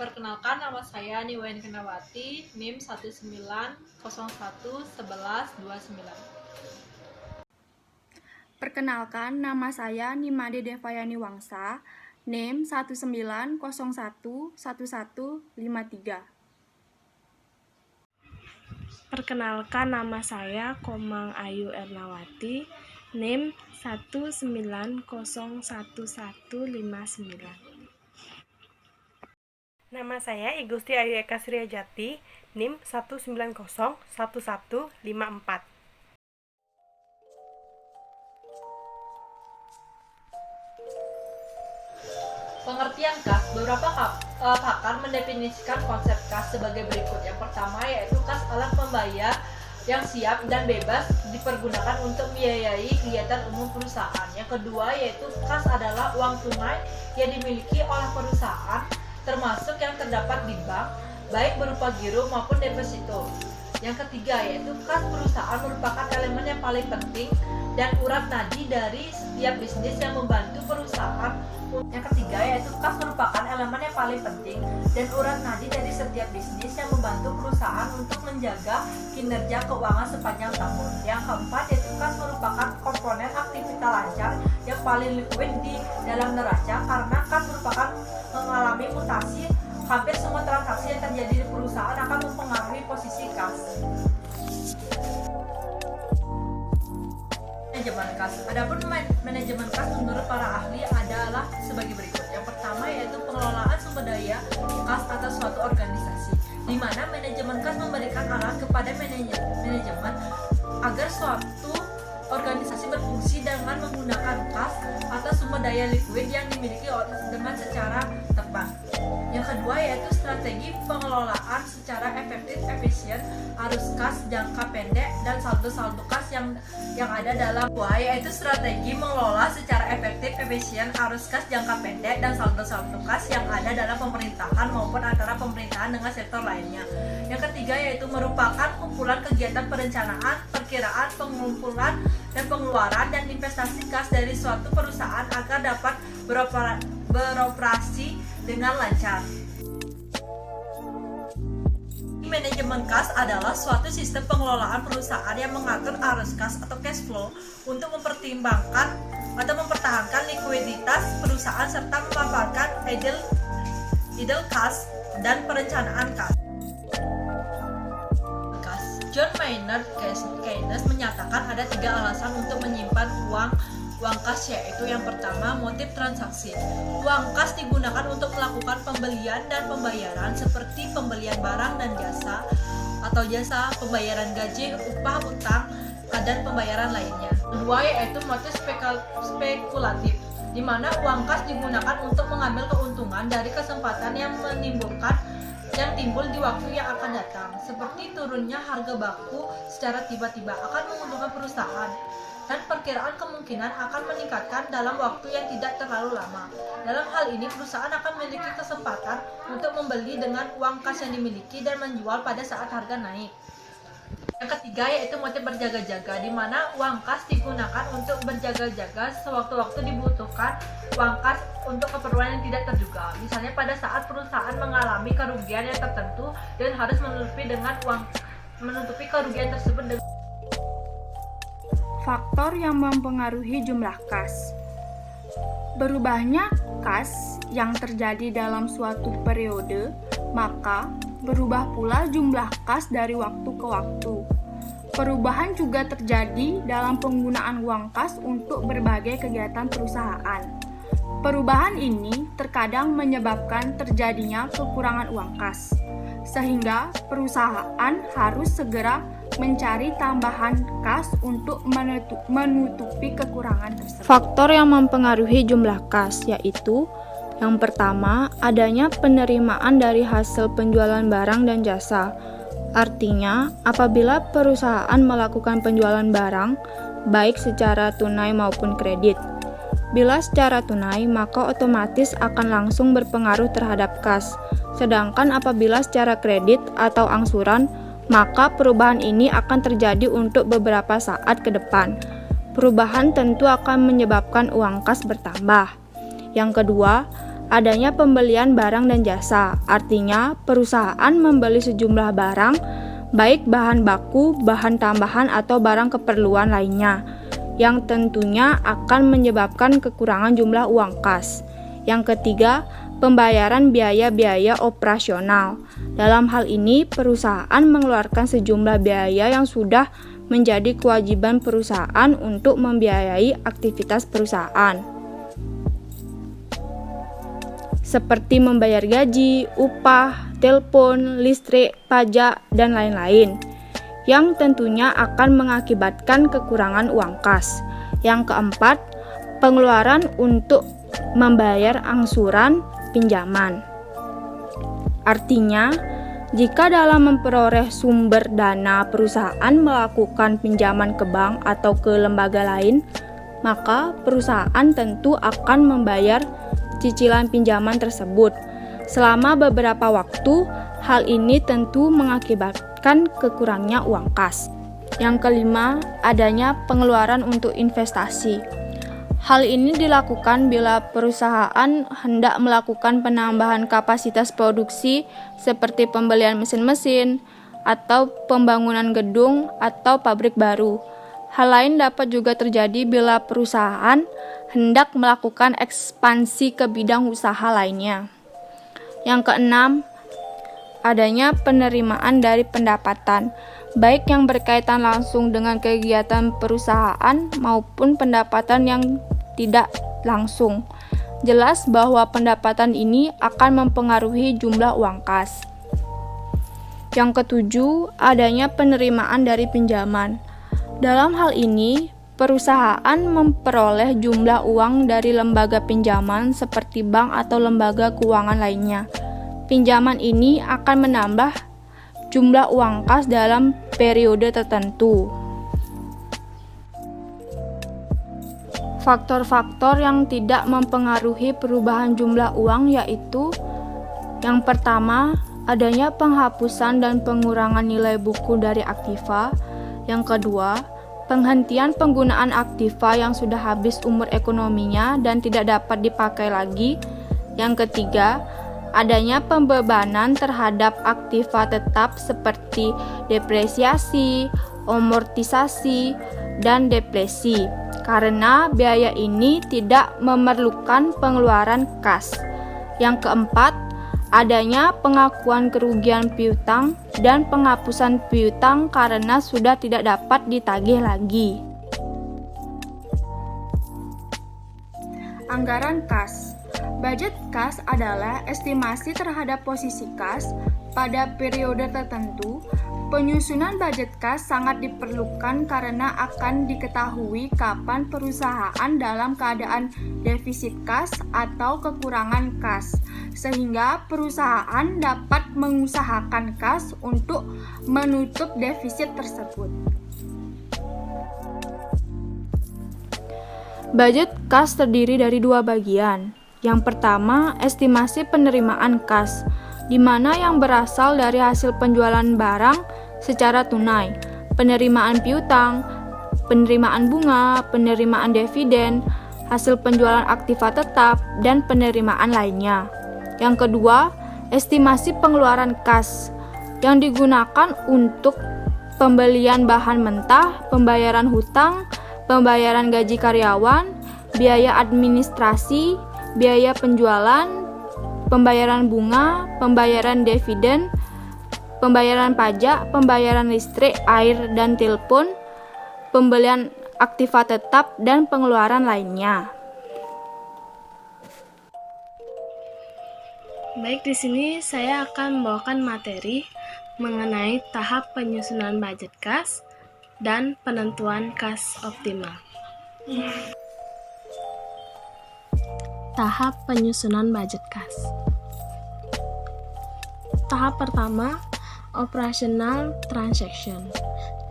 Perkenalkan, nama saya Niwayan Kenawati, NIM 19011129. Perkenalkan, nama saya Nimade Devayani Wangsa, NIM 19011153. Perkenalkan, nama saya Komang Ayu Ernawati, NIM 19011159. Nama saya Igusti Ayu Eka Sriajati, NIM 1901154. Pengertian kas, beberapa pakar mendefinisikan konsep kas sebagai berikut. Yang pertama yaitu kas alat pembayar yang siap dan bebas dipergunakan untuk membiayai kegiatan umum perusahaan. Yang kedua yaitu kas adalah uang tunai yang dimiliki oleh perusahaan, termasuk yang terdapat di bank, baik berupa giro maupun deposito. Yang ketiga yaitu kas perusahaan merupakan elemen yang paling penting dan urat nadi dari setiap bisnis yang membantu perusahaan. Yang ketiga yaitu kas merupakan elemen yang paling penting dan urat nadi dari setiap bisnis yang membantu perusahaan untuk menjaga kinerja keuangan sepanjang tahun. Yang keempat yaitu kas merupakan komponen aktivitas lancar yang paling liquid di dalam neraca, karena kas merupakan mengalami mutasi. Hampir semua transaksi yang terjadi di perusahaan akan mempengaruhi posisi kas. Manajemen kas. Adapun manajemen kas menurut para ahli adalah sebagai berikut. Yang pertama yaitu pengelolaan sumber daya kas atas suatu organisasi, di mana manajemen kas memberikan arahan kepada manajemen agar suatu organisasi berfungsi dengan menggunakan kas atas sumber daya likuid yang dimiliki dengan secara tepat. Yang kedua yaitu strategi pengelolaan secara efektif, efisien, arus kas jangka pendek dan saldo-saldo kas yang ada dalam yaitu strategi mengelola secara efektif, efisien, arus kas jangka pendek dan saldo-saldo kas yang ada dalam pemerintahan maupun antara pemerintahan dengan sektor lainnya. Yang ketiga yaitu merupakan kumpulan kegiatan perencanaan, perkiraan, pengumpulan dan pengeluaran dan investasi kas dari suatu perusahaan agar dapat beroperasi dengan lancar. Manajemen kas adalah suatu sistem pengelolaan perusahaan yang mengatur arus kas atau cash flow untuk mempertimbangkan atau mempertahankan likuiditas perusahaan serta memanfaatkan idle kas dan perencanaan kas. John Maynard Keynes menyatakan ada 3 alasan untuk menyimpan uang kas, yaitu yang pertama motif transaksi. Uang kas digunakan untuk melakukan pembelian dan pembayaran seperti pembelian barang dan jasa atau jasa, pembayaran gaji, upah, utang, dan pembayaran lainnya. Kedua yaitu motif spekulatif, di mana uang kas digunakan untuk mengambil keuntungan dari kesempatan yang timbul di waktu yang akan datang, seperti turunnya harga baku secara tiba-tiba akan menguntungkan perusahaan, dan perkiraan kemungkinan akan meningkatkan dalam waktu yang tidak terlalu lama. Dalam hal ini, perusahaan akan memiliki kesempatan untuk membeli dengan uang kas yang dimiliki dan menjual pada saat harga naik. Yang ketiga yaitu motif berjaga-jaga, di mana uang kas digunakan untuk berjaga-jaga sewaktu-waktu dibutuhkan uang kas untuk keperluan yang tidak terduga. Misalnya pada saat perusahaan mengalami kerugian yang tertentu dan harus menutupi kerugian tersebut dengan Faktor yang mempengaruhi jumlah kas. Berubahnya kas yang terjadi dalam suatu periode, maka berubah pula jumlah kas dari waktu ke waktu. Perubahan juga terjadi dalam penggunaan uang kas untuk berbagai kegiatan perusahaan. Perubahan ini terkadang menyebabkan terjadinya kekurangan uang kas, sehingga perusahaan harus segera mencari tambahan kas untuk menutupi kekurangan tersebut. Faktor yang mempengaruhi jumlah kas yaitu yang pertama, adanya penerimaan dari hasil penjualan barang dan jasa. Artinya, apabila perusahaan melakukan penjualan barang, baik secara tunai maupun kredit. Bila secara tunai, maka otomatis akan langsung berpengaruh terhadap kas. Sedangkan apabila secara kredit atau angsuran, maka perubahan ini akan terjadi untuk beberapa saat ke depan. Perubahan tentu akan menyebabkan uang kas bertambah. Yang kedua, adanya pembelian barang dan jasa. Artinya, perusahaan membeli sejumlah barang, baik bahan baku, bahan tambahan, atau barang keperluan lainnya, yang tentunya akan menyebabkan kekurangan jumlah uang kas. Yang ketiga, pembayaran biaya-biaya operasional. Dalam hal ini, perusahaan mengeluarkan sejumlah biaya yang sudah menjadi kewajiban perusahaan untuk membiayai aktivitas perusahaan, seperti membayar gaji, upah, telepon, listrik, pajak, dan lain-lain, yang tentunya akan mengakibatkan kekurangan uang kas. Yang keempat, pengeluaran untuk membayar angsuran pinjaman. Artinya, jika dalam memperoleh sumber dana perusahaan melakukan pinjaman ke bank atau ke lembaga lain, maka perusahaan tentu akan membayar cicilan pinjaman tersebut. Selama beberapa waktu, hal ini tentu mengakibatkan kekurangnya uang kas. Yang kelima, adanya pengeluaran untuk investasi. Hal ini dilakukan bila perusahaan hendak melakukan penambahan kapasitas produksi seperti pembelian mesin-mesin atau pembangunan gedung atau pabrik baru. Hal lain dapat juga terjadi bila perusahaan hendak melakukan ekspansi ke bidang usaha lainnya. Yang keenam, adanya penerimaan dari pendapatan, baik yang berkaitan langsung dengan kegiatan perusahaan maupun pendapatan yang tidak langsung. Jelas bahwa pendapatan ini akan mempengaruhi jumlah uang kas. Yang ketujuh, adanya penerimaan dari pinjaman. Dalam hal ini, perusahaan memperoleh jumlah uang dari lembaga pinjaman seperti bank atau lembaga keuangan lainnya. Pinjaman ini akan menambah jumlah uang kas dalam periode tertentu. Faktor-faktor yang tidak mempengaruhi perubahan jumlah uang yaitu: yang pertama, adanya penghapusan dan pengurangan nilai buku dari aktiva. Yang kedua, penghentian penggunaan aktiva yang sudah habis umur ekonominya dan tidak dapat dipakai lagi. Yang ketiga, adanya pembebanan terhadap aktiva tetap seperti depresiasi, amortisasi, dan depresi, karena biaya ini tidak memerlukan pengeluaran kas. Yang keempat, adanya pengakuan kerugian piutang dan penghapusan piutang karena sudah tidak dapat ditagih lagi. Anggaran kas. Budget kas adalah estimasi terhadap posisi kas pada periode tertentu. Penyusunan budget kas sangat diperlukan karena akan diketahui kapan perusahaan dalam keadaan defisit kas atau kekurangan kas, sehingga perusahaan dapat mengusahakan kas untuk menutup defisit tersebut. Budget kas terdiri dari dua bagian. Yang pertama, estimasi penerimaan kas, di mana yang berasal dari hasil penjualan barang secara tunai, penerimaan piutang, penerimaan bunga, penerimaan dividen, hasil penjualan aktiva tetap, dan penerimaan lainnya. Yang kedua, estimasi pengeluaran kas, yang digunakan untuk pembelian bahan mentah, pembayaran hutang, pembayaran gaji karyawan, biaya administrasi, biaya penjualan, pembayaran bunga, pembayaran dividen, pembayaran pajak, pembayaran listrik, air, dan telepon, pembelian aktiva tetap, dan pengeluaran lainnya. Baik, di sini saya akan membawakan materi mengenai tahap penyusunan budget kas dan penentuan kas optimal. Tahap penyusunan budget kas. Tahap pertama, operational transaction,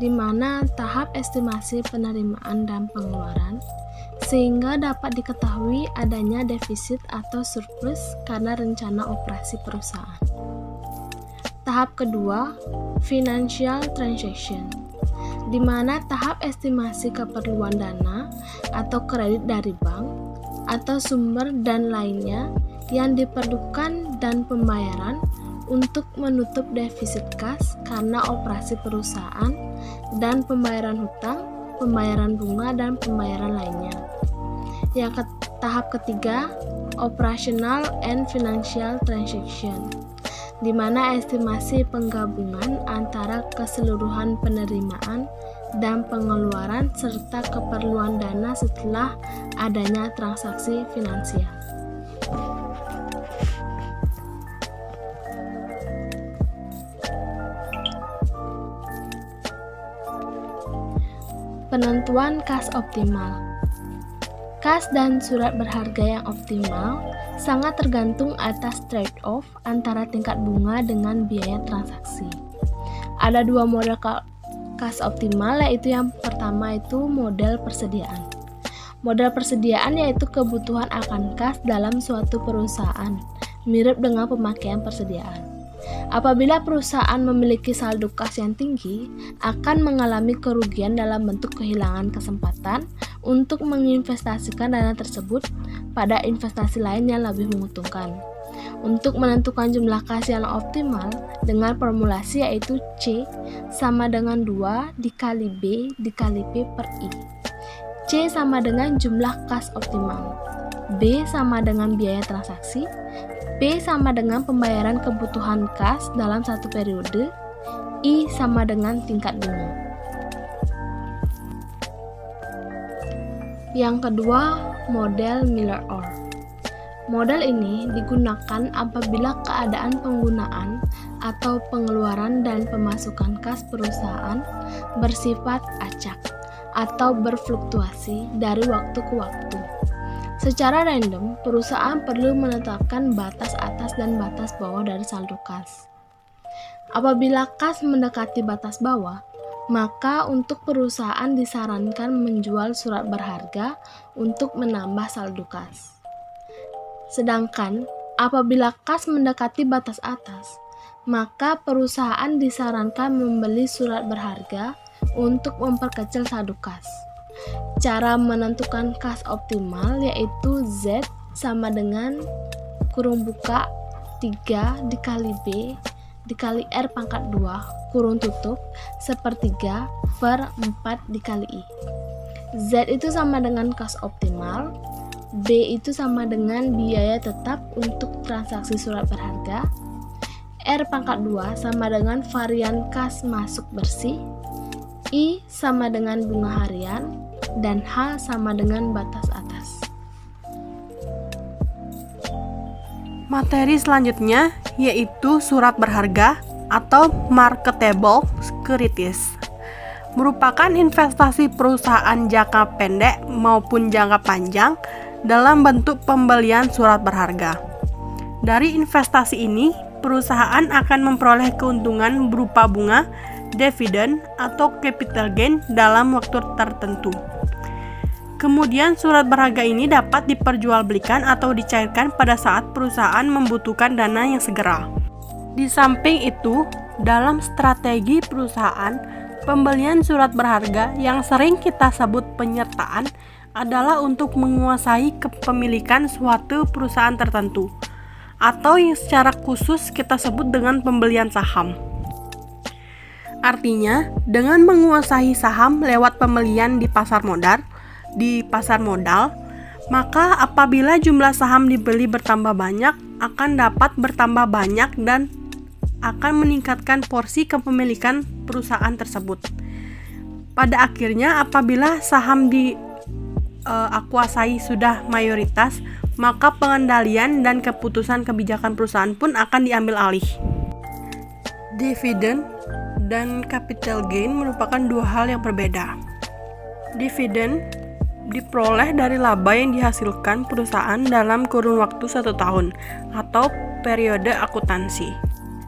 di mana tahap estimasi penerimaan dan pengeluaran, sehingga dapat diketahui adanya defisit atau surplus karena rencana operasi perusahaan. Tahap kedua, financial transaction, di mana tahap estimasi keperluan dana atau kredit dari bank atau sumber dan lainnya yang diperlukan dan pembayaran untuk menutup defisit kas karena operasi perusahaan dan pembayaran hutang, pembayaran bunga, dan pembayaran lainnya. Tahap ketiga, operational and financial transaction, di mana estimasi penggabungan antara keseluruhan penerimaan dan pengeluaran serta keperluan dana setelah adanya transaksi finansial. Penentuan kas optimal. Kas dan surat berharga yang optimal sangat tergantung atas trade-off antara tingkat bunga dengan biaya transaksi. Ada dua model kas optimal, yaitu yang pertama itu model persediaan. Model persediaan yaitu kebutuhan akan kas dalam suatu perusahaan, mirip dengan pemakaian persediaan. Apabila perusahaan memiliki saldo kas yang tinggi, akan mengalami kerugian dalam bentuk kehilangan kesempatan untuk menginvestasikan dana tersebut pada investasi lain yang lebih menguntungkan. Untuk menentukan jumlah kas yang optimal dengan formulasi yaitu C sama dengan 2 dikali B dikali P per I. C sama dengan jumlah kas optimal, B sama dengan biaya transaksi, P sama dengan pembayaran kebutuhan kas dalam satu periode, I sama dengan tingkat bunga. Yang kedua, model Miller-Orr. Model ini digunakan apabila keadaan penggunaan atau pengeluaran dan pemasukan kas perusahaan bersifat acak atau berfluktuasi dari waktu ke waktu. Secara random, perusahaan perlu menetapkan batas atas dan batas bawah dari saldo kas. Apabila kas mendekati batas bawah, maka untuk perusahaan disarankan menjual surat berharga untuk menambah saldo kas. Sedangkan apabila kas mendekati batas atas, maka perusahaan disarankan membeli surat berharga untuk memperkecil saldo kas. Cara menentukan kas optimal yaitu Z sama dengan kurung buka 3 dikali B dikali R pangkat 2 kurung tutup sepertiga per 4 dikali I. Z itu sama dengan kas optimal, B itu sama dengan biaya tetap untuk transaksi surat berharga, R pangkat 2 sama dengan varian kas masuk bersih, I sama dengan bunga harian, dan H sama dengan batas atas. Materi selanjutnya yaitu surat berharga atau marketable securities. Merupakan investasi perusahaan jangka pendek maupun jangka panjang dalam bentuk pembelian surat berharga. Dari investasi ini, perusahaan akan memperoleh keuntungan berupa bunga, dividen, atau capital gain dalam waktu tertentu. Kemudian surat berharga ini dapat diperjualbelikan atau dicairkan pada saat perusahaan membutuhkan dana yang segera. Di samping itu, dalam strategi perusahaan, pembelian surat berharga yang sering kita sebut penyertaan adalah untuk menguasai kepemilikan suatu perusahaan tertentu, atau yang secara khusus kita sebut dengan pembelian saham. Artinya, dengan menguasai saham lewat pembelian di pasar modal, maka apabila jumlah saham dibeli bertambah banyak, akan dapat bertambah banyak dan akan meningkatkan porsi kepemilikan perusahaan tersebut. Pada akhirnya, apabila saham dikuasai sudah mayoritas, maka pengendalian dan keputusan kebijakan perusahaan pun akan diambil alih. Dividen dan capital gain merupakan dua hal yang berbeda. Dividen diperoleh dari laba yang dihasilkan perusahaan dalam kurun waktu 1 tahun atau periode akuntansi.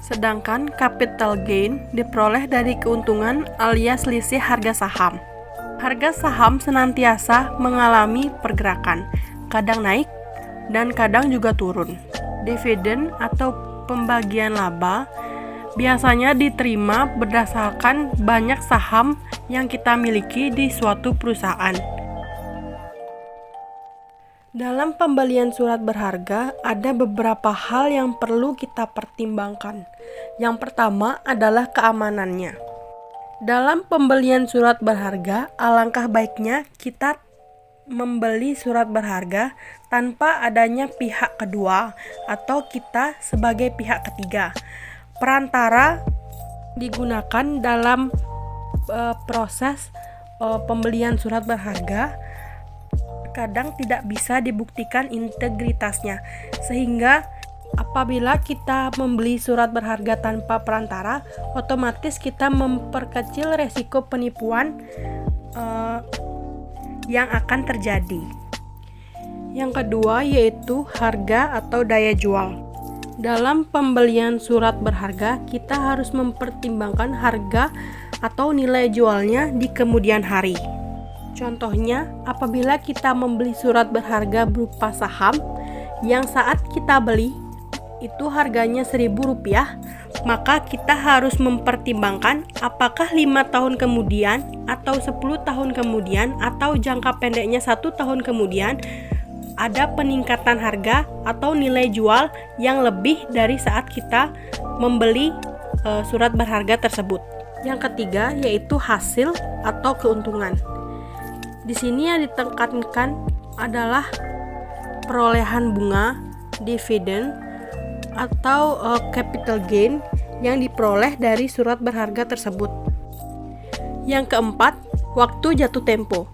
Sedangkan capital gain diperoleh dari keuntungan alias selisih harga saham. Harga saham senantiasa mengalami pergerakan, kadang naik dan kadang juga turun. Dividen atau pembagian laba biasanya diterima berdasarkan banyak saham yang kita miliki di suatu perusahaan. Dalam pembelian surat berharga, ada beberapa hal yang perlu kita pertimbangkan. Yang pertama adalah keamanannya. Dalam pembelian surat berharga, alangkah baiknya kita membeli surat berharga tanpa adanya pihak kedua atau kita sebagai pihak ketiga. Perantara digunakan dalam proses pembelian surat berharga kadang tidak bisa dibuktikan integritasnya, sehingga apabila kita membeli surat berharga tanpa perantara, otomatis kita memperkecil resiko penipuan yang akan terjadi. Yang kedua yaitu harga atau daya jual. Dalam pembelian surat berharga, kita harus mempertimbangkan harga atau nilai jualnya di kemudian hari. Contohnya, apabila kita membeli surat berharga berupa saham yang saat kita beli itu harganya Rp1.000, maka kita harus mempertimbangkan apakah 5 tahun kemudian atau 10 tahun kemudian atau jangka pendeknya 1 tahun kemudian ada peningkatan harga atau nilai jual yang lebih dari saat kita membeli surat berharga tersebut. Yang ketiga yaitu hasil atau keuntungan. Di sini yang ditekankan adalah perolehan bunga, dividen, atau capital gain yang diperoleh dari surat berharga tersebut. Yang keempat, waktu jatuh tempo.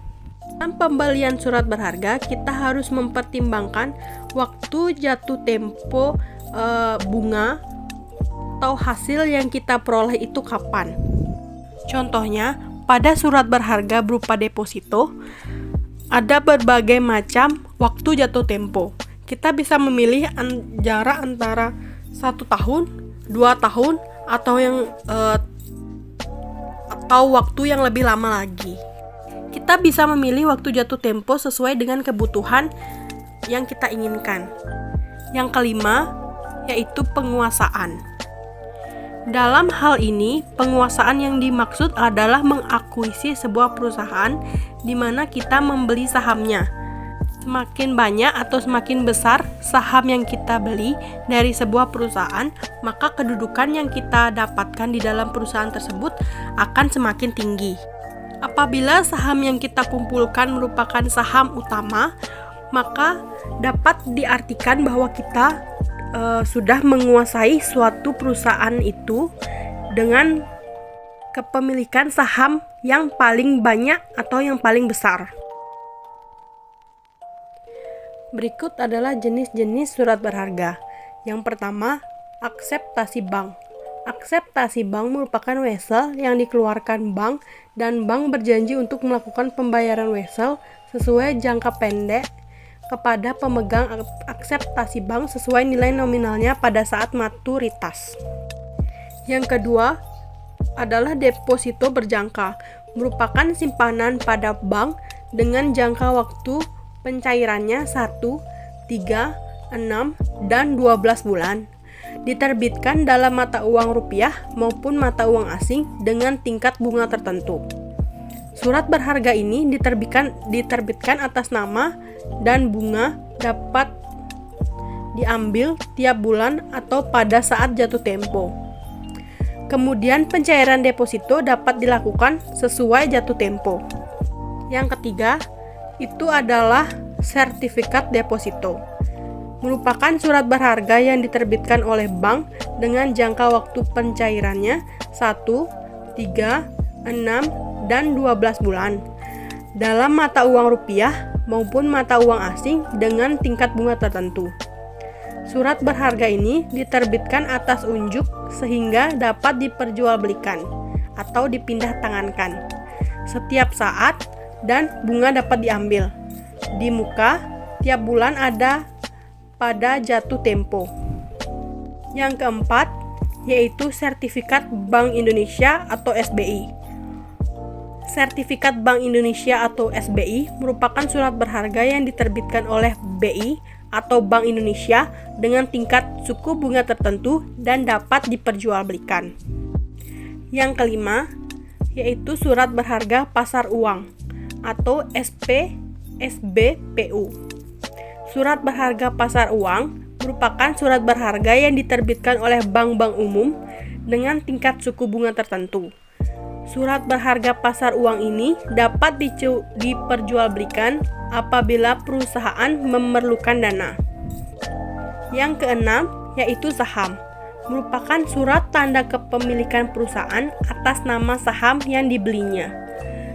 Dalam pembelian surat berharga, kita harus mempertimbangkan waktu jatuh tempo bunga atau hasil yang kita peroleh itu kapan. Contohnya, pada surat berharga berupa deposito, ada berbagai macam waktu jatuh tempo. Kita bisa memilih jarak antara 1 tahun, 2 tahun, atau waktu yang lebih lama lagi. Kita bisa memilih waktu jatuh tempo sesuai dengan kebutuhan yang kita inginkan. Yang kelima, yaitu penguasaan. Dalam hal ini, penguasaan yang dimaksud adalah mengakuisisi sebuah perusahaan di mana kita membeli sahamnya. Semakin banyak atau semakin besar saham yang kita beli dari sebuah perusahaan, maka kedudukan yang kita dapatkan di dalam perusahaan tersebut akan semakin tinggi. Apabila saham yang kita kumpulkan merupakan saham utama, maka dapat diartikan bahwa kita sudah menguasai suatu perusahaan itu dengan kepemilikan saham yang paling banyak atau yang paling besar. Berikut adalah jenis-jenis surat berharga. Yang pertama, akseptasi bank. Akseptasi bank merupakan wesel yang dikeluarkan bank dan bank berjanji untuk melakukan pembayaran wesel sesuai jangka pendek kepada pemegang akseptasi bank sesuai nilai nominalnya pada saat maturitas. Yang kedua adalah deposito berjangka, merupakan simpanan pada bank dengan jangka waktu pencairannya 1, 3, 6, dan 12 bulan. Diterbitkan dalam mata uang rupiah maupun mata uang asing dengan tingkat bunga tertentu. Surat berharga ini diterbitkan atas nama dan bunga dapat diambil tiap bulan atau pada saat jatuh tempo. Kemudian pencairan deposito dapat dilakukan sesuai jatuh tempo. Yang ketiga, itu adalah sertifikat deposito. Merupakan surat berharga yang diterbitkan oleh bank dengan jangka waktu pencairannya 1, 3, 6, dan 12 bulan dalam mata uang rupiah maupun mata uang asing dengan tingkat bunga tertentu. Surat berharga ini diterbitkan atas unjuk sehingga dapat diperjualbelikan atau dipindah tangankan setiap saat dan bunga dapat diambil di muka tiap bulan ada pada jatuh tempo. Yang keempat yaitu sertifikat Bank Indonesia atau SBI. Sertifikat Bank Indonesia atau SBI merupakan surat berharga yang diterbitkan oleh BI atau Bank Indonesia dengan tingkat suku bunga tertentu dan dapat diperjualbelikan. Yang kelima, yaitu surat berharga pasar uang atau SBPU. Surat berharga pasar uang merupakan surat berharga yang diterbitkan oleh bank-bank umum dengan tingkat suku bunga tertentu. Surat berharga pasar uang ini dapat diperjualbelikan apabila perusahaan memerlukan dana. Yang keenam, yaitu saham. Merupakan surat tanda kepemilikan perusahaan atas nama saham yang dibelinya.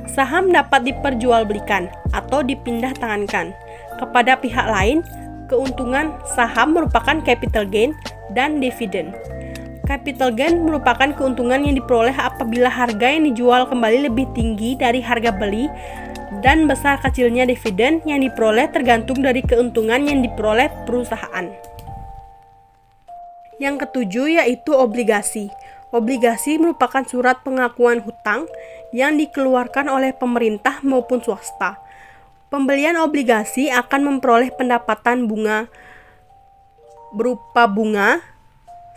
Saham dapat diperjualbelikan atau dipindah tangankan kepada pihak lain. Keuntungan saham merupakan capital gain dan dividen. Capital gain merupakan keuntungan yang diperoleh apabila harga yang dijual kembali lebih tinggi dari harga beli, dan besar kecilnya dividen yang diperoleh tergantung dari keuntungan yang diperoleh perusahaan. Yang ketujuh yaitu obligasi. Obligasi merupakan surat pengakuan hutang yang dikeluarkan oleh pemerintah maupun swasta. Pembelian obligasi akan memperoleh pendapatan bunga berupa bunga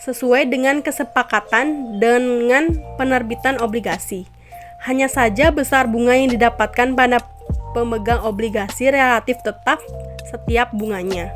sesuai dengan kesepakatan dengan penerbitan obligasi. Hanya saja besar bunga yang didapatkan pada pemegang obligasi relatif tetap setiap bunganya.